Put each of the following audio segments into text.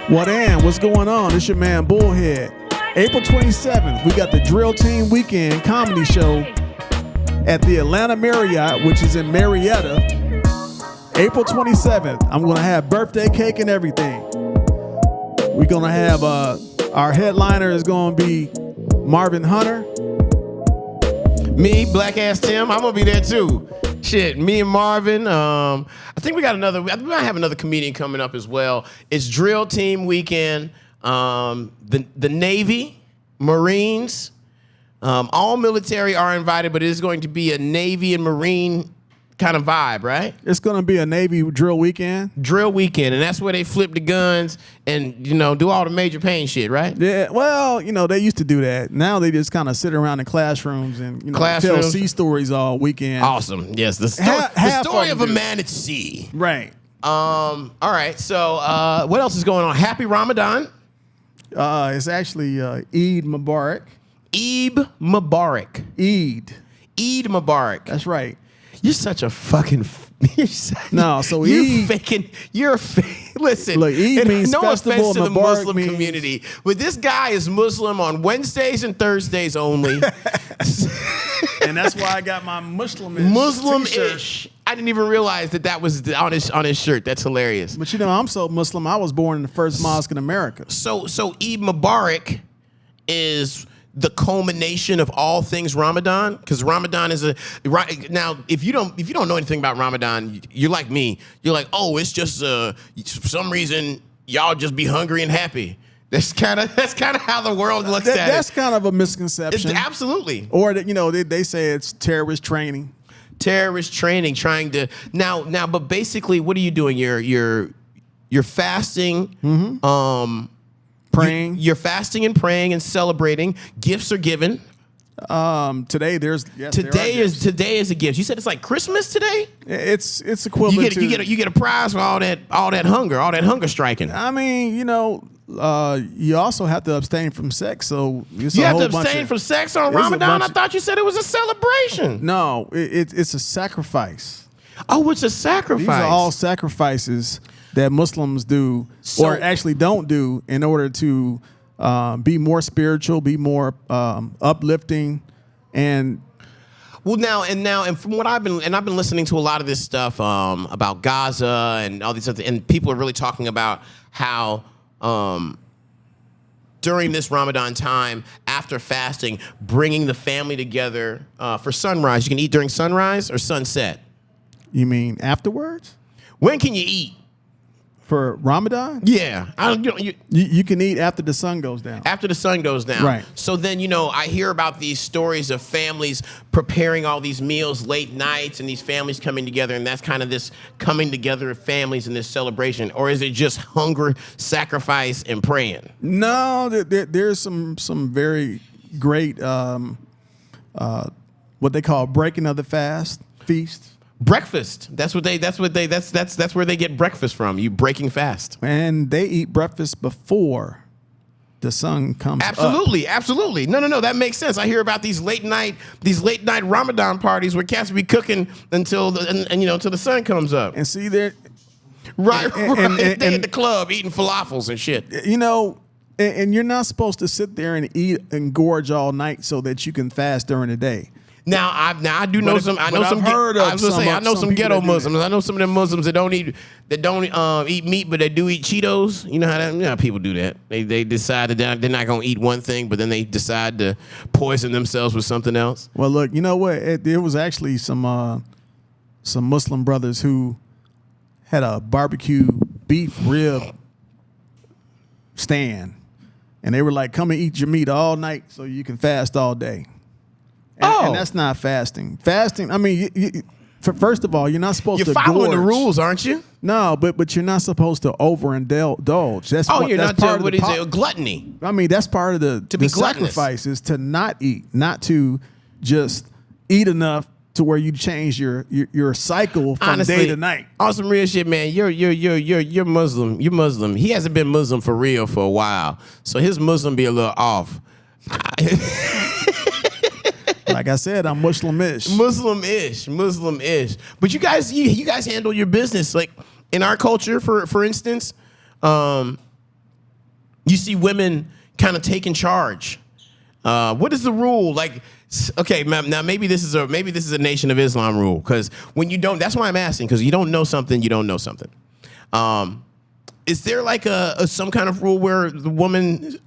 What's going on? It's your man Bullhead. April 27th, we got the Drill Team Weekend comedy show at the Atlanta Marriott, which is in Marietta. April 27th, I'm going to have birthday cake and everything. We're going to have, our headliner is going to be Marvin Hunter. Me, Black Ass Tim, I'm going to be there too. Shit, me and Marvin. I think we might have another comedian coming up as well. It's Drill Team Weekend. The Navy, Marines, all military are invited, but it is going to be a Navy and Marine kind of vibe, right? It's going to be a Navy drill weekend. Drill weekend, and that's where they flip the guns and, do all the major pain shit, right? Yeah, well, they used to do that. Now they just kind of sit around in classrooms and, tell sea stories all weekend. Awesome. Yes, the story of a man at sea. Right. All right, so what else is going on? Happy Ramadan. It's actually Eid Mubarak. Eid Mubarak. Eid Mubarak. That's right. You're such a fucking. No, so you're Eid. faking. You're listen. Look, Eid means no festival. offense to the Mubarak Muslim means... community, but this guy is Muslim on Wednesdays and Thursdays only. And that's why I got my Muslim-ish. Muslim-ish. I didn't even realize that was on his shirt. That's hilarious. But I'm so Muslim. I was born in the first mosque in America. So Eid Mubarak is the culmination of all things Ramadan, because Ramadan is now if you don't know anything about Ramadan, you're like me. You're like, oh, it's just for some reason y'all just be hungry and happy. That's kind of how the world looks at it. That's kind of a misconception. Absolutely. Or that they say it's terrorist training. Terrorist training, trying to now. But basically, what are you doing? You're fasting. Mm-hmm. Praying. You're fasting and praying and celebrating. Gifts are given. Today is a gift. You said it's like Christmas today? It's equivalent to you get a prize for all that hunger striking. I mean, you also have to abstain from sex. So you have to abstain from sex on Ramadan? I thought you said it was a celebration. No, it's a sacrifice. Oh, it's a sacrifice. These are all sacrifices that Muslims do, or actually don't do, in order to be more spiritual, be more uplifting, and from what I've been listening to a lot of this stuff about Gaza and all these other, and people are really talking about how during this Ramadan time, after fasting, bringing the family together for sunrise. You can eat during sunrise or sunset. You mean afterwards? When can you eat? For Ramadan? Yeah. You can eat after the sun goes down. After the sun goes down. Right. So then, I hear about these stories of families preparing all these meals late nights and these families coming together, and that's kind of this coming together of families in this celebration. Or is it just hunger, sacrifice, and praying? No, there's some very great what they call breaking of the fast feast. Breakfast. That's where they get breakfast from. You breaking fast. And they eat breakfast before the sun comes up. Absolutely. No. That makes sense. I hear about these late night Ramadan parties where cats be cooking until the sun comes up. And see there, right. They at the club eating falafels and shit. And you're not supposed to sit there and eat and gorge all night so that you can fast during the day. Now I do know some. I know some. I was gonna say I know some ghetto Muslims. I know some of them Muslims that don't eat meat, but they do eat Cheetos. You know how people do that. They decide that they're not gonna eat one thing, but then they decide to poison themselves with something else. Well, look, you know what? There was actually some Muslim brothers who had a barbecue beef rib stand, and they were like, "Come and eat your meat all night, so you can fast all day." And that's not fasting. Fasting, I mean, first of all, you're not supposed to. You're following the rules, aren't you? No, but you're not supposed to overindulge. That's gluttony. I mean, that's part of the sacrifice is to not eat, not to just eat enough to where you change your cycle from Honestly, day to night. On some real shit, man. You're Muslim. You're Muslim. He hasn't been Muslim for real for a while, so his Muslim be a little off. Like I said, I'm Muslim-ish. Muslim-ish. But you guys handle your business. Like in our culture, for instance, You see women kind of taking charge. What is the rule? Like, okay, now maybe this is a Nation of Islam rule, because when you don't, that's why I'm asking, because you don't know something, you don't know something. Is there like some kind of rule where the woman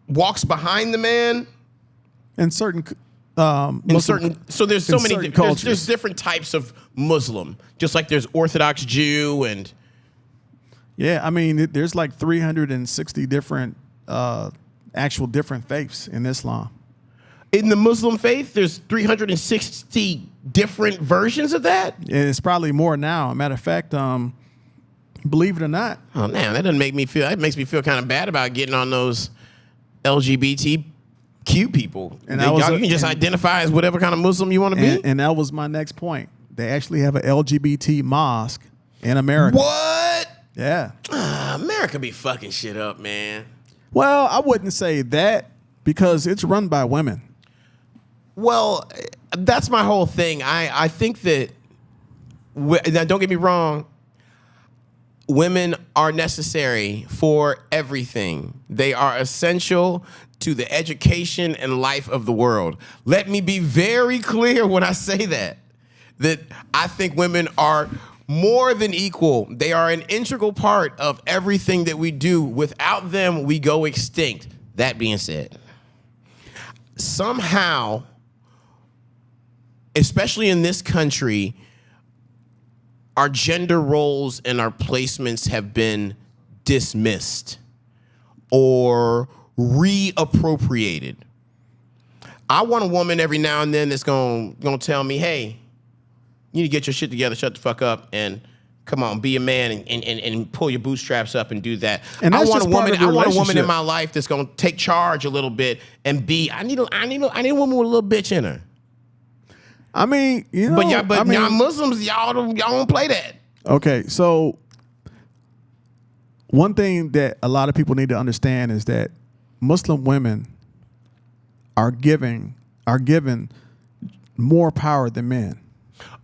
walks behind the man? In certain, So there's so many cultures. there's different types of Muslim, just like there's Orthodox Jew and. Yeah, I mean, there's like 360 different actual different faiths in Islam. In the Muslim faith, there's 360 different versions of that? And it's probably more now. Matter of fact, believe it or not. Oh, man, that makes me feel kind of bad about getting on those LGBTQ people. And you can just identify as whatever kind of Muslim you want to be? And that was my next point. They actually have an LGBT mosque in America. What? Yeah. America be fucking shit up, man. Well, I wouldn't say that, because it's run by women. Well, that's my whole thing. I think that, now don't get me wrong, women are necessary for everything. They are essential to the education and life of the world. Let me be very clear when I say that I think women are more than equal. They are an integral part of everything that we do. Without them, we go extinct. That being said, somehow, especially in this country, our gender roles and our placements have been dismissed or reappropriated. I want a woman every now and then that's gonna tell me, hey, you need to get your shit together, shut the fuck up, and come on, be a man and pull your bootstraps up and do that. And I that's want just a woman. part of the I want a woman in relationship. my life that's gonna take charge a little bit and be. I need a woman with a little bitch in her. I mean, you know, y'all Muslims, y'all don't play that. Okay, so one thing that a lot of people need to understand is that Muslim women are given more power than men.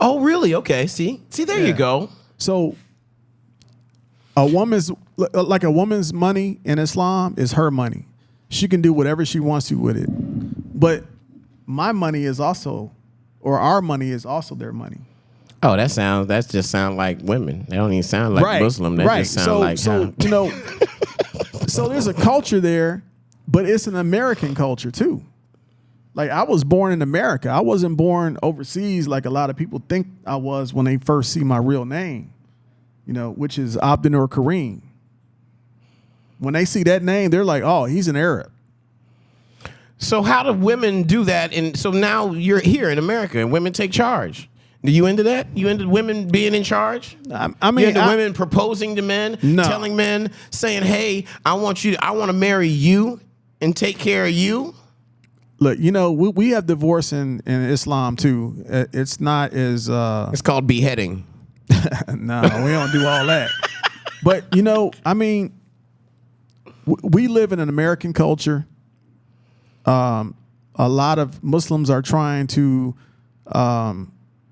Oh, really? Okay. See, there you go. So a woman's money in Islam is her money. She can do whatever she wants to with it. But my money is also, or our money is also their money. Oh, that just sound like women. They don't even sound like Muslim. That just sound like you know. So there's a culture there, but it's an American culture too. Like, I was born in America. I wasn't born overseas like a lot of people think I was when they first see my real name, you know, which is Abdin or Kareem. When they see that name, they're like, oh, he's an Arab. So how do women do that? And so now you're here in America and women take charge. Do you into that? You into women being in charge? I mean, you into women proposing to men, telling men, saying, hey, I want to marry you and take care of you? Look, you know, we have divorce in Islam too. It's not as it's called beheading. No, we don't do all that. But you know, I mean, we live in an American culture. A lot of Muslims are trying to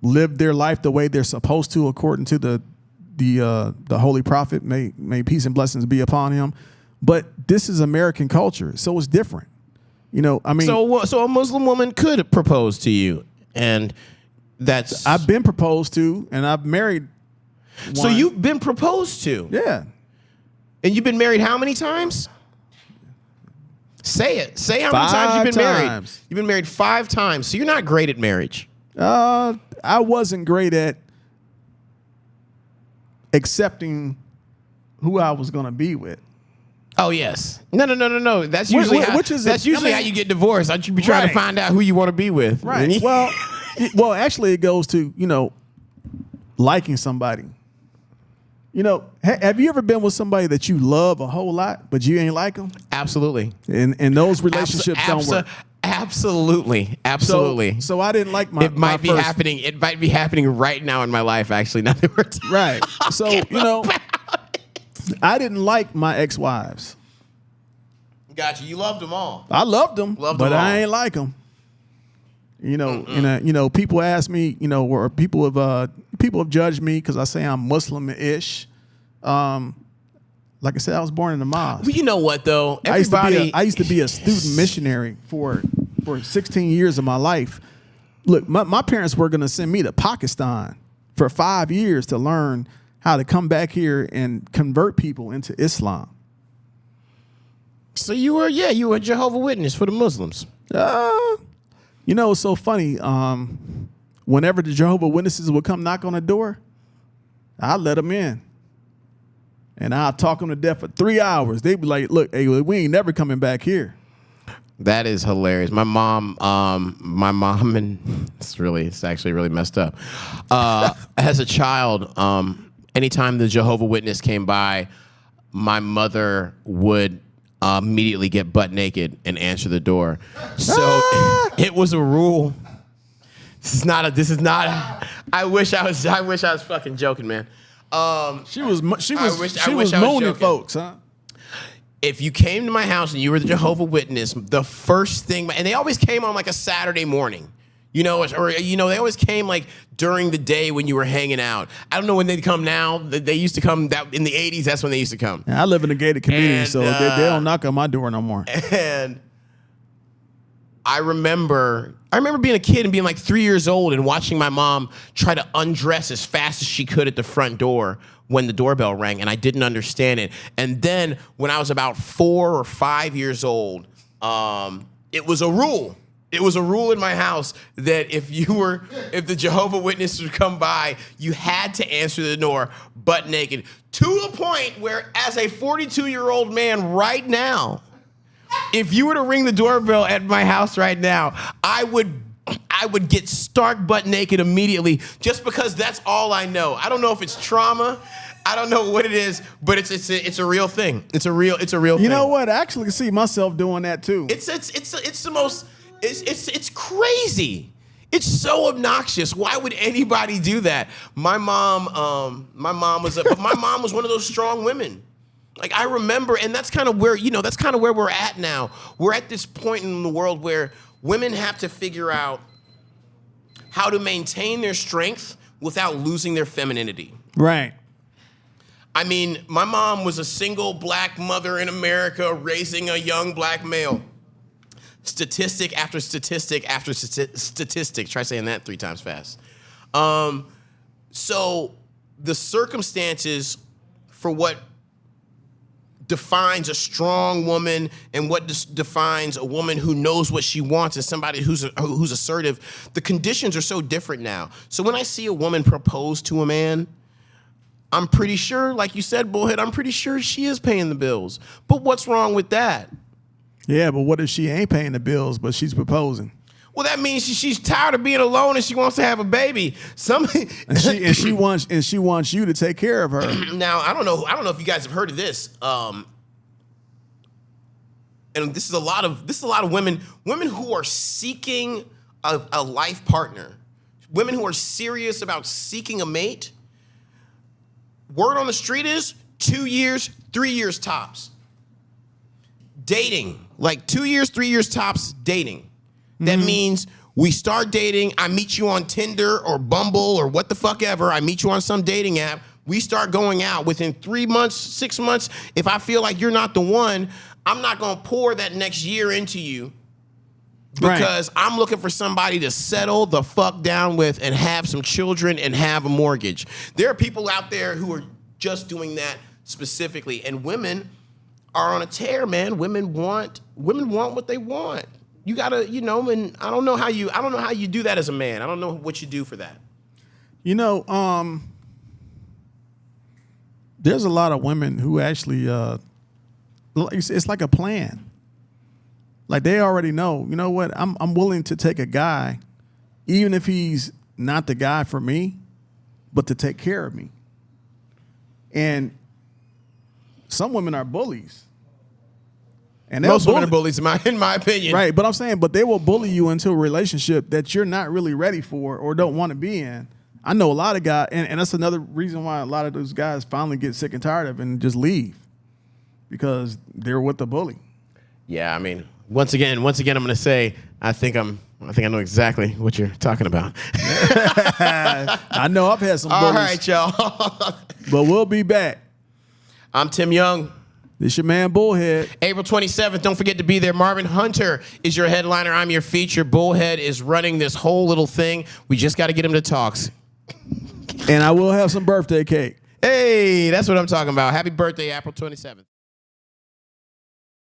live their life the way they're supposed to, according to the Holy Prophet. May peace and blessings be upon him. But this is American culture, so it's different. You know, I mean, so a Muslim woman could propose to you, and that's I've been proposed to, and I've married one. So you've been proposed to, yeah, and you've been married how many times? Say it. Say how many times you've been married. You've been married 5 times. So you're not great at marriage. I wasn't great at accepting who I was going to be with. Oh yes. No. That's usually how you get divorced. You be trying to find out who you want to be with. Right. Well, actually, it goes to, you know, liking somebody. You know, have you ever been with somebody that you love a whole lot, but you ain't like them? Absolutely. And those relationships don't work. Absolutely. So I didn't like my. It might be happening. It might be happening right now in my life. Actually, now that we're right. So you know, I didn't like my ex-wives. Gotcha. You loved them all. I loved them, but I ain't like them. You know, you know, people ask me, you know, or people have judged me because I say I'm Muslim-ish. Like like I said, I was born in the mosque. Well, you know what though? I used to be a student missionary for 16 years of my life. Look, my parents were going to send me to Pakistan for 5 years to learn how to come back here and convert people into Islam. So you were a Jehovah's Witness for the Muslims. You know, it's so funny. Whenever the Jehovah's Witnesses would come knock on the door, I'd let them in. And I'd talk them to death for 3 hours. They'd be like, look, hey, we ain't never coming back here. That is hilarious. My mom, and it's actually really messed up. As a child, anytime the Jehovah's Witness came by, my mother would immediately get butt naked and answer the door. So it was a rule. This is not. I wish I was fucking joking, man. She was moaning folks, huh? If you came to my house and you were the Jehovah's Witness, the first thing, and they always came on like a Saturday morning, you know, or they always came like during the day when you were hanging out. I don't know when they come now. They used to come in the 80s. That's when they used to come. I live in a gated community, so they don't knock on my door no more. And I remember being a kid and being like 3 years old and watching my mom try to undress as fast as she could at the front door when the doorbell rang, and I didn't understand it. And then when I was about 4 or 5 years old, it was a rule. It was a rule in my house that if the Jehovah's Witnesses would come by, you had to answer the door butt naked, to the point where, as a 42-year-old man right now, if you were to ring the doorbell at my house right now, I would get stark butt naked immediately, just because that's all I know. I don't know if it's trauma. I don't know what it is, but it's a real thing. It's a real thing. You know what? I actually can see myself doing that too. It's the most. It's crazy. It's so obnoxious. Why would anybody do that? My mom was one of those strong women. Like, I remember, and that's kind of where we're at now. We're at this point in the world where women have to figure out how to maintain their strength without losing their femininity. Right. I mean, my mom was a single black mother in America raising a young black male. Statistic after statistic after statistic. Try saying that 3 times fast. So the circumstances for what defines a strong woman and what defines a woman who knows what she wants and somebody who's assertive, the conditions are so different now. So when I see a woman propose to a man, I'm pretty sure, like you said, Bullhead, I'm pretty sure she is paying the bills. But what's wrong with that? Yeah, but what if she ain't paying the bills, but she's proposing? Well, that means she's tired of being alone and she wants to have a baby. And she wants you to take care of her. Now, I don't know if you guys have heard of this. And this is a lot of women who are seeking a life partner, women who are serious about seeking a mate. Word on the street is 2 years, 3 years tops. Dating, like 2 years, 3 years tops dating. That means we start dating, I meet you on Tinder or Bumble or what the fuck ever, I meet you on some dating app, we start going out. Within 3 months, 6 months, if I feel like you're not the one, I'm not gonna pour that next year into you because I'm looking for somebody to settle the fuck down with and have some children and have a mortgage. There are people out there who are just doing that specifically, and women are on a tear, man. Women want what they want. You gotta, and I don't know how you do that as a man. I don't know what you do for that. There's a lot of women who actually, it's like a plan. Like they already know, you know what? I'm willing to take a guy, even if he's not the guy for me, but to take care of me. And some women are bullies. And most women are bullies, in my opinion. Right, but I'm saying, but they will bully you into a relationship that you're not really ready for or don't want to be in. I know a lot of guys, and that's another reason why a lot of those guys finally get sick and tired of it and just leave, because they're with the bully. Yeah, I mean, once again, I'm going to say, I think I know exactly what you're talking about. I know I've had some bullies. All right, y'all. But we'll be back. I'm Tim Young. This your man Bullhead. April 27th, don't forget to be there. Marvin Hunter is your headliner. I'm your feature. Bullhead is running this whole little thing. We just got to get him to talks. And I will have some birthday cake. Hey, that's what I'm talking about. Happy birthday, April 27th.